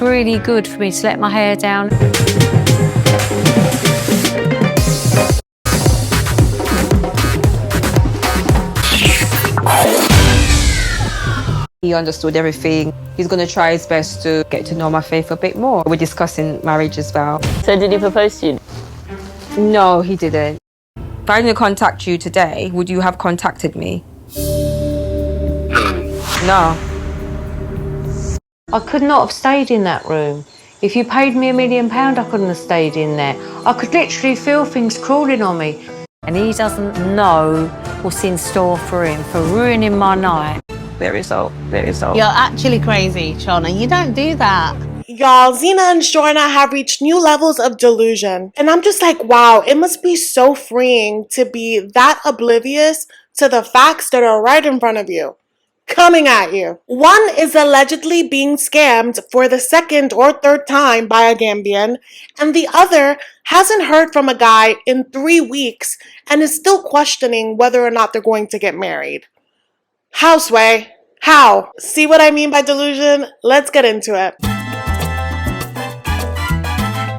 Really good for me to let my hair down. He understood everything. He's going to try his best to get to know my faith a bit more. We're discussing marriage as well. So did he propose to you? No, he didn't. If I didn't contact you today, would you have contacted me? No. I could not have stayed in that room. If you paid me £1 million, I couldn't have stayed in there. I could literally feel things crawling on me. And he doesn't know what's in store for him, for ruining my night. There is hope. There is hope. You're actually crazy, Shorna. You don't do that. Y'all, Zena and Shorna have reached new levels of delusion. And I'm just like, wow, it must be so freeing to be that oblivious to the facts that are right in front of you, coming at you. One is allegedly being scammed for the second or third time by a Gambian, and the other hasn't heard from a guy in 3 weeks and is still questioning whether or not they're going to get married. How, Sway? How? See what I mean by delusion? Let's get into it.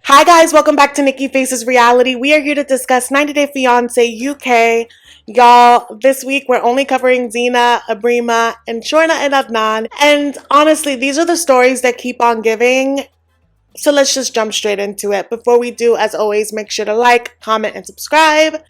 Hi guys, welcome back to Nikki Faces Reality. We are here to discuss 90 Day Fiancé UK. Y'all, this week we're only covering Zena, Ebrima, and Shorna&Adnand. And honestly, these are the stories that keep on giving. So let's just jump straight into it. Before we do, as always, make sure to like, comment, and subscribe.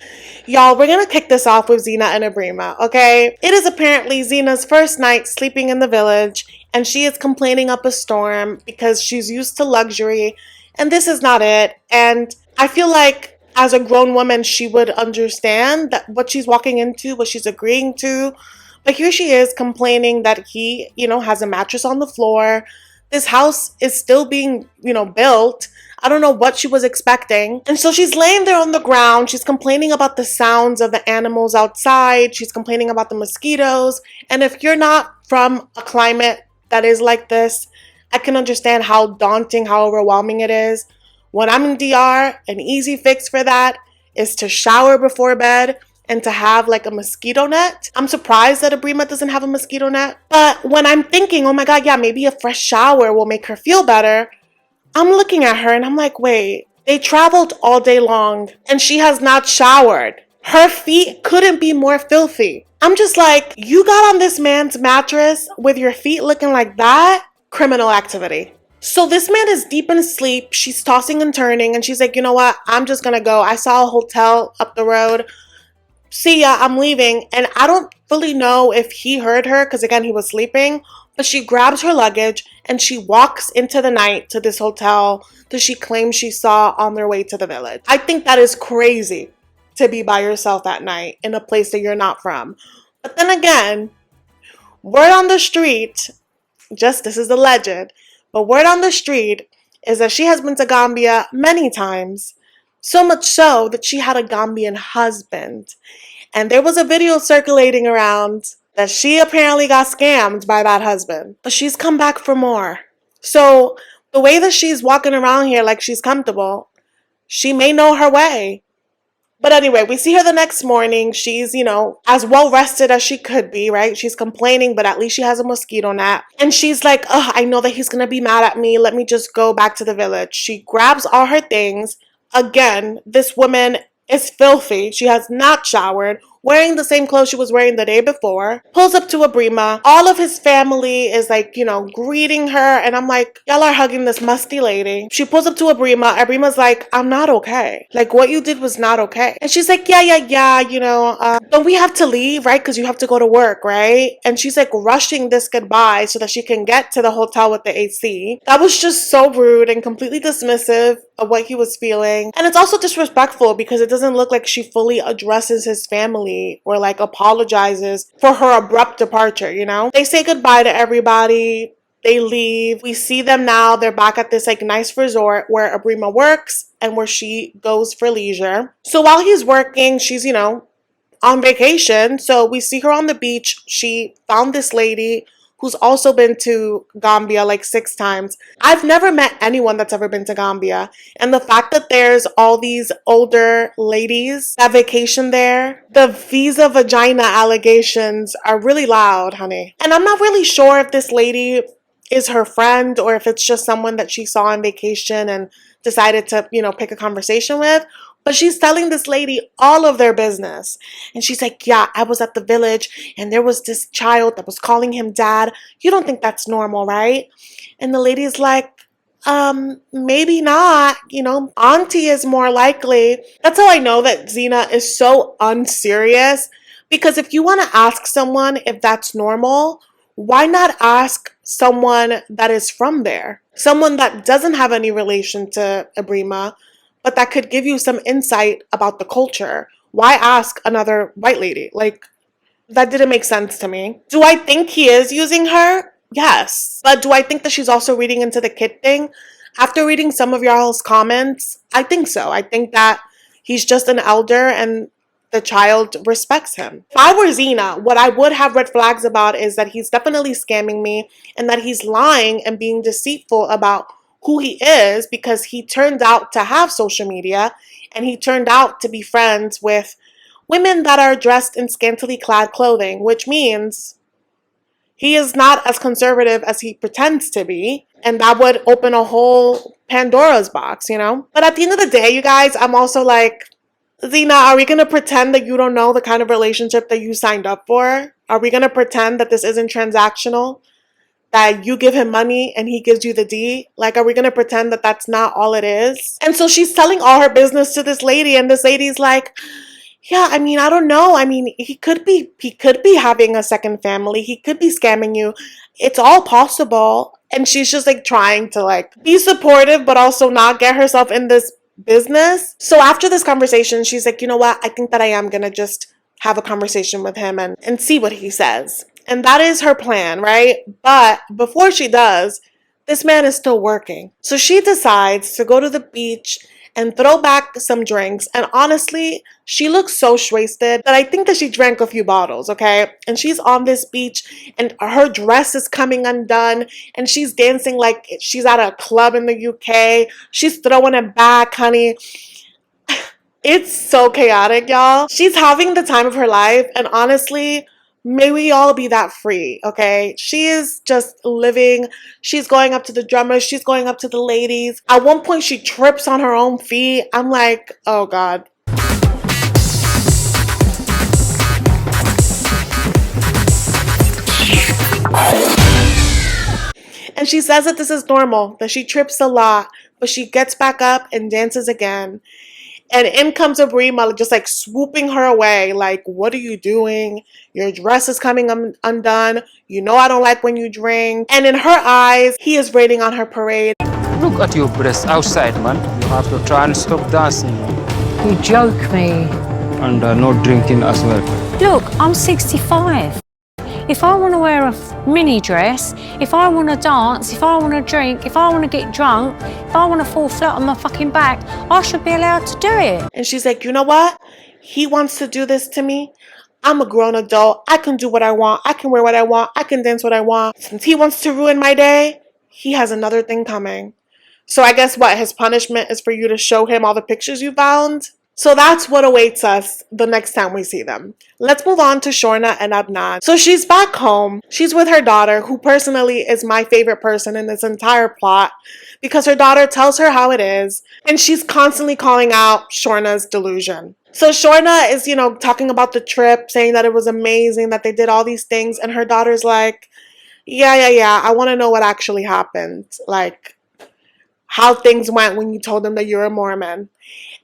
Y'all, we're going to kick this off with Zena and Ebrima, okay? It is apparently Zena's first night sleeping in the village, and she is complaining up a storm because she's used to luxury, and this is not it. And I feel like as a grown woman, she would understand that what she's walking into, what she's agreeing to. But here she is complaining that he, has a mattress on the floor. This house is still being, built. I don't know what she was expecting. And so she's laying there on the ground. She's complaining about the sounds of the animals outside. She's complaining about the mosquitoes. And if you're not from a climate that is like this, I can understand how daunting, how overwhelming it is. When I'm in DR, an easy fix for that is to shower before bed and to have like a mosquito net. I'm surprised that Ebrima doesn't have a mosquito net. But when I'm thinking, oh my God, yeah, maybe a fresh shower will make her feel better, I'm looking at her and I'm like, wait, they traveled all day long and she has not showered. Her feet couldn't be more filthy. I'm just like, you got on this man's mattress with your feet looking like that? Criminal activity. So this man is deep in sleep. She's tossing and turning and she's like, you know what? I'm just gonna go. I saw a hotel up the road. See ya, I'm leaving. And I don't fully know if he heard her because again, he was sleeping, but she grabs her luggage and she walks into the night to this hotel that she claims she saw on their way to the village. I think that is crazy to be by yourself at night in a place that you're not from. But then again, word on the street, this is the legend, but word on the street is that she has been to Gambia many times. So much so that she had a Gambian husband. And there was a video circulating around that she apparently got scammed by that husband. But she's come back for more. So the way that she's walking around here like she's comfortable, she may know her way. But anyway, we see her the next morning. She's, as well rested as she could be, right? She's complaining, but at least she has a mosquito net. And she's like, oh, I know that he's going to be mad at me. Let me just go back to the village. She grabs all her things. Again, this woman is filthy. She has not showered, wearing the same clothes she was wearing the day before. Pulls up to Ebrima. All of his family is like, greeting her. And I'm like, y'all are hugging this musty lady. She pulls up to Ebrima. Ebrima's like, I'm not okay. Like, what you did was not okay. And she's like, yeah, don't we have to leave, right? Because you have to go to work, right? And she's like rushing this goodbye so that she can get to the hotel with the AC. That was just so rude and completely dismissive of what he was feeling. And it's also disrespectful because it doesn't look like she fully addresses his family or like apologizes for her abrupt departure, They say goodbye to everybody. They leave. We see them now. They're back at this like nice resort where Ebrima works and where she goes for leisure. So while he's working, she's, on vacation. So we see her on the beach. She found this lady who's also been to Gambia like 6 times. I've never met anyone that's ever been to Gambia. And the fact that there's all these older ladies that vacation there, the visa vagina allegations are really loud, honey. And I'm not really sure if this lady is her friend or if it's just someone that she saw on vacation and decided to, pick a conversation with. But she's telling this lady all of their business. And she's like, yeah, I was at the village and there was this child that was calling him dad. You don't think that's normal, right? And the lady's like, maybe not, auntie is more likely. That's how I know that Zena is so unserious. Because if you want to ask someone if that's normal, why not ask someone that is from there? Someone that doesn't have any relation to Ebrima, but that could give you some insight about the culture. Why ask another white lady? Like, that didn't make sense to me. Do I think he is using her? Yes. But do I think that she's also reading into the kid thing? After reading some of y'all's comments, I think so. I think that he's just an elder and the child respects him. If I were Zena, what I would have red flags about is that he's definitely scamming me and that he's lying and being deceitful about who he is, because he turned out to have social media and he turned out to be friends with women that are dressed in scantily clad clothing, which means he is not as conservative as he pretends to be, and that would open a whole Pandora's box, But at the end of the day, you guys, I'm also like, Zena, are we going to pretend that you don't know the kind of relationship that you signed up for? Are we going to pretend that this isn't transactional? That you give him money and he gives you the D? Like, are we going to pretend that that's not all it is? And so she's telling all her business to this lady, and this lady's like, yeah, I mean, I don't know. I mean, he could be having a second family. He could be scamming you. It's all possible. And she's just like trying to like be supportive, but also not get herself in this business. So after this conversation, she's like, you know what? I think that I am going to just have a conversation with him and see what he says. And that is her plan, right? But before she does, this man is still working. So she decides to go to the beach and throw back some drinks. And honestly, she looks so wasted that I think that she drank a few bottles, okay? And she's on this beach and her dress is coming undone and she's dancing like she's at a club in the UK. She's throwing it back, honey. It's so chaotic, y'all. She's having the time of her life, and honestly, may we all be that free, okay? She is just living. She's going up to the drummers. She's going up to the ladies. At one point, she trips on her own feet. I'm like, oh God. And she says that this is normal, that she trips a lot, but she gets back up and dances again. And in comes Ebrima, just like swooping her away. Like, what are you doing? Your dress is coming undone. You know I don't like when you drink. And in her eyes, he is raining on her parade. Look at your breasts outside, man. You have to try and stop dancing. You joke me. And no drinking as well. Look, I'm 65. If I want to wear a mini dress, if I want to dance, if I want to drink, if I want to get drunk, if I want to fall flat on my fucking back, I should be allowed to do it. And she's like, you know what? He wants to do this to me. I'm a grown adult. I can do what I want. I can wear what I want. I can dance what I want. Since he wants to ruin my day, he has another thing coming. So I guess what? His punishment is for you to show him all the pictures you found? So that's what awaits us the next time we see them. Let's move on to Shorna and Adnand. So she's back home. She's with her daughter, who personally is my favorite person in this entire plot, because her daughter tells her how it is, and she's constantly calling out Shorna's delusion. So Shorna is, talking about the trip, saying that it was amazing, that they did all these things, and her daughter's like, yeah, I want to know what actually happened. Like, how things went when you told him that you're a Mormon.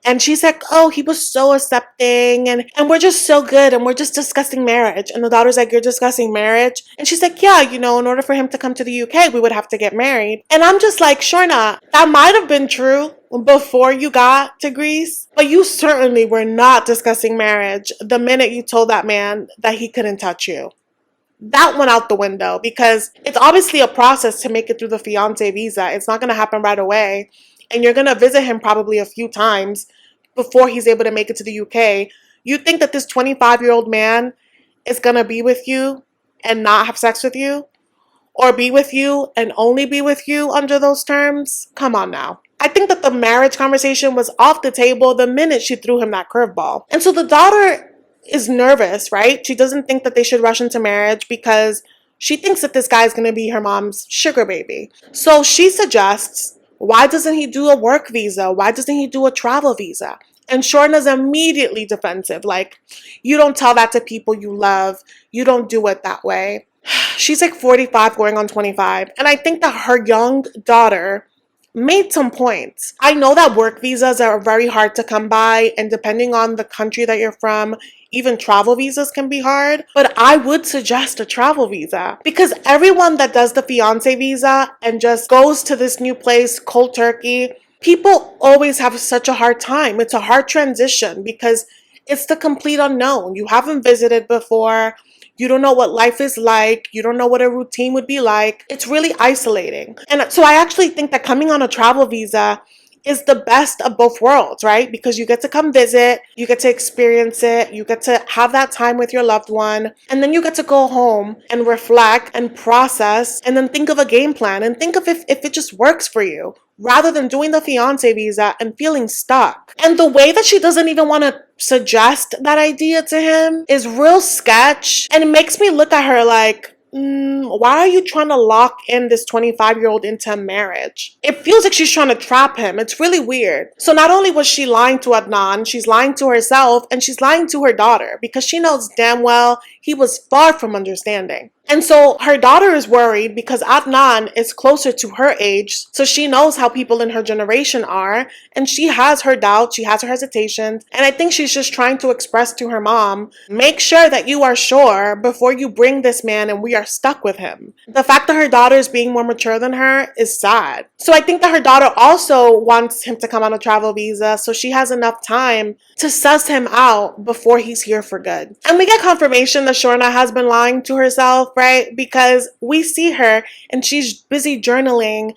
And she's like, oh, he was so accepting and we're just so good and we're just discussing marriage. And the daughter's like, you're discussing marriage? And she's like, yeah, in order for him to come to the UK, we would have to get married. And I'm just like, Shorna, that might have been true before you got to Greece, but you certainly were not discussing marriage the minute you told that man that he couldn't touch you. That went out the window, because it's obviously a process to make it through the fiancé visa. It's not going to happen right away. And you're going to visit him probably a few times before he's able to make it to the UK. You think that this 25-year-old man is going to be with you and not have sex with you? Or be with you and only be with you under those terms? Come on now. I think that the marriage conversation was off the table the minute she threw him that curveball. And so the daughter is nervous, right? She doesn't think that they should rush into marriage because She thinks that this guy is going to be her mom's sugar baby. So she suggests, why doesn't he do a work visa? Why doesn't he do a travel visa? And Shorna's immediately defensive. Like, you don't tell that to people you love. You don't do it that way. She's like 45 going on 25. And I think that her young daughter made some points. I know that work visas are very hard to come by, and depending on the country that you're from, even travel visas can be hard, but I would suggest a travel visa because everyone that does the fiance visa and just goes to this new place cold turkey, people always have such a hard time. It's a hard transition because it's the complete unknown. You haven't visited before. You don't know what life is like. You don't know what a routine would be like. It's really isolating. And so I actually think that coming on a travel visa is the best of both worlds, right? Because you get to come visit, you get to experience it, you get to have that time with your loved one, and then you get to go home and reflect and process and then think of a game plan and think of if it just works for you, rather than doing the fiance visa and feeling stuck. And the way that she doesn't even want to suggest that idea to him is real sketch, and it makes me look at her like, why are you trying to lock in this 25-year-old into a marriage? It feels like she's trying to trap him. It's really weird. So not only was she lying to Adnan, she's lying to herself and she's lying to her daughter because she knows damn well he was far from understanding. And so her daughter is worried because Adnan is closer to her age, so she knows how people in her generation are, and she has her doubts, she has her hesitations, and I think she's just trying to express to her mom, make sure that you are sure before you bring this man and we are stuck with him. The fact that her daughter is being more mature than her is sad. So I think that her daughter also wants him to come on a travel visa so she has enough time to suss him out before he's here for good. And we get confirmation that Shorna has been lying to herself, right? Because we see her and she's busy journaling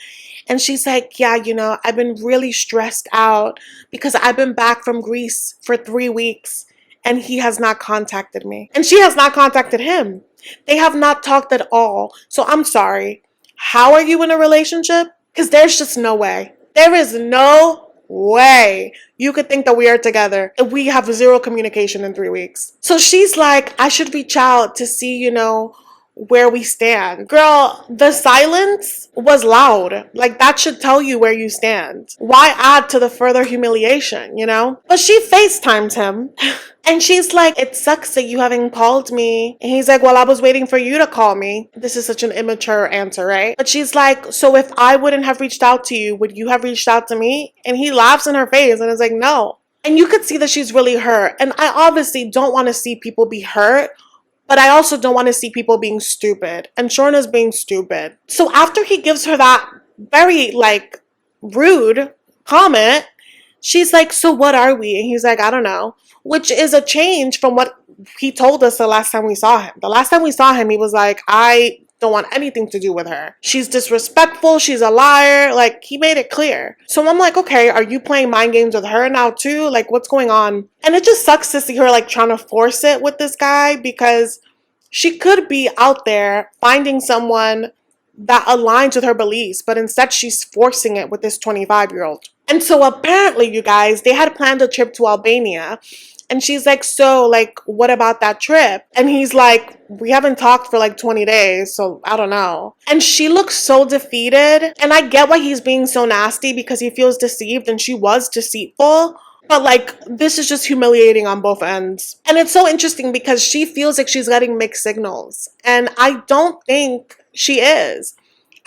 and she's like, yeah, you know, I've been really stressed out because I've been back from Greece for 3 weeks and he has not contacted me. And she has not contacted him. They have not talked at all. So I'm sorry. How are you in a relationship? Because there's just no way. There is no way you could think that we are together if we have zero communication in 3 weeks. So she's like, I should reach out to see, you know, where we stand. Girl, the silence was loud. Like, that should tell you where you stand. Why add to the further humiliation, you know? But she FaceTimes him. And she's like, it sucks that you haven't called me. And he's like, well, I was waiting for you to call me. This is such an immature answer, right? But she's like, so if I wouldn't have reached out to you, would you have reached out to me? And he laughs in her face and is like, no. And you could see that she's really hurt. And I obviously don't want to see people be hurt, but I also don't want to see people being stupid. And Shorna's being stupid. So after he gives her that very, like, rude comment, she's like, so what are we? And he's like, I don't know. Which is a change from what he told us the last time we saw him. The last time we saw him, he was like, I don't want anything to do with her. She's disrespectful. She's a liar. Like, he made it clear. So I'm like, okay, are you playing mind games with her now too? Like, what's going on? And it just sucks to see her like trying to force it with this guy because she could be out there finding someone that aligns with her beliefs, but instead she's forcing it with this 25-year-old. And so apparently, you guys, they had planned a trip to Albania. And she's like, so, like, what about that trip? And he's like, we haven't talked for like 20 days, so I don't know. And she looks so defeated. And I get why he's being so nasty because he feels deceived and she was deceitful. But like, this is just humiliating on both ends. And it's so interesting because she feels like she's getting mixed signals. And I don't think she is.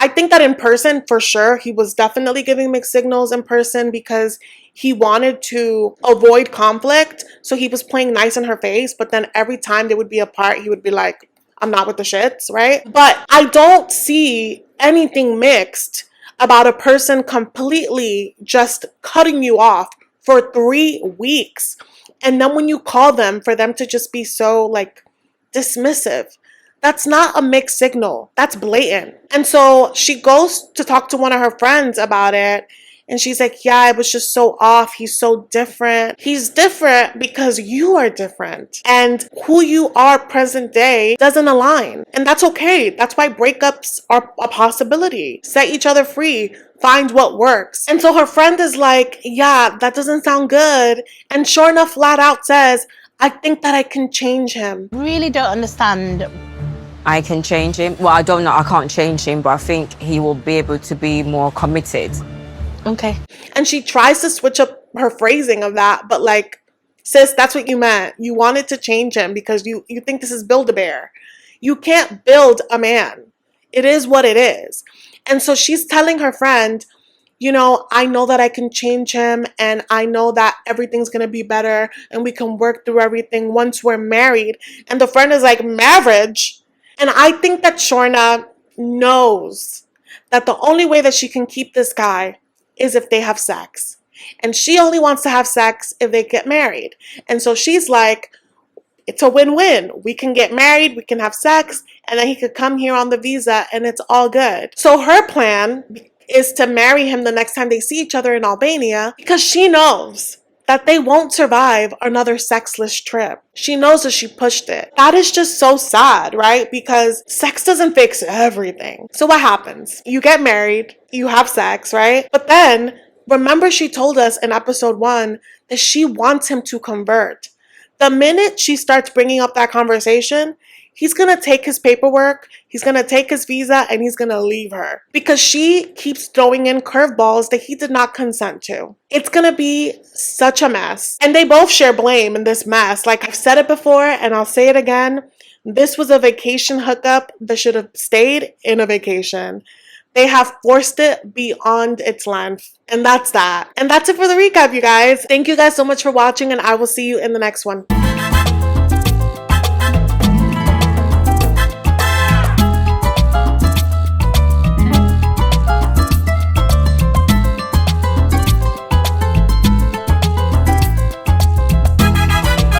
I think that in person, for sure, he was definitely giving mixed signals in person because he wanted to avoid conflict. So he was playing nice in her face. But then every time they would be apart, he would be like, I'm not with the shits, right? But I don't see anything mixed about a person completely just cutting you off for 3 weeks. And then when you call them, for them to just be so like dismissive. That's not a mixed signal. That's blatant. And so she goes to talk to one of her friends about it. And she's like, yeah, it was just so off. He's so different. He's different because you are different. And who you are present day doesn't align. And that's okay. That's why breakups are a possibility. Set each other free. Find what works. And so her friend is like, yeah, that doesn't sound good. And Shorna flat out says, I think that I can change him. Really don't understand I can change him. Well, I don't know, I can't change him, but I think he will be able to be more committed. Okay. And she tries to switch up her phrasing of that, but like, sis, that's what you meant. You wanted to change him because you think this is Build-A-Bear. You can't build a man. It is what it is. And so she's telling her friend, you know, I know that I can change him and I know that everything's going to be better and we can work through everything once we're married. And the friend is like, marriage? And I think that Shorna knows that the only way that she can keep this guy is if they have sex. And she only wants to have sex if they get married. And so she's like, it's a win-win. We can get married, we can have sex, and then he could come here on the visa and it's all good. So her plan is to marry him the next time they see each other in Albania because she knows that they won't survive another sexless trip. She knows that she pushed it. That is just so sad, right? Because sex doesn't fix everything. So what happens? You get married, you have sex, right? But then, remember she told us in episode 1 that she wants him to convert. The minute she starts bringing up that conversation, he's going to take his paperwork, he's going to take his visa, and he's going to leave her. Because she keeps throwing in curveballs that he did not consent to. It's going to be such a mess. And they both share blame in this mess. Like I've said it before, and I'll say it again. This was a vacation hookup that should have stayed in a vacation. They have forced it beyond its length. And that's that. And that's it for the recap, you guys. Thank you guys so much for watching, and I will see you in the next one.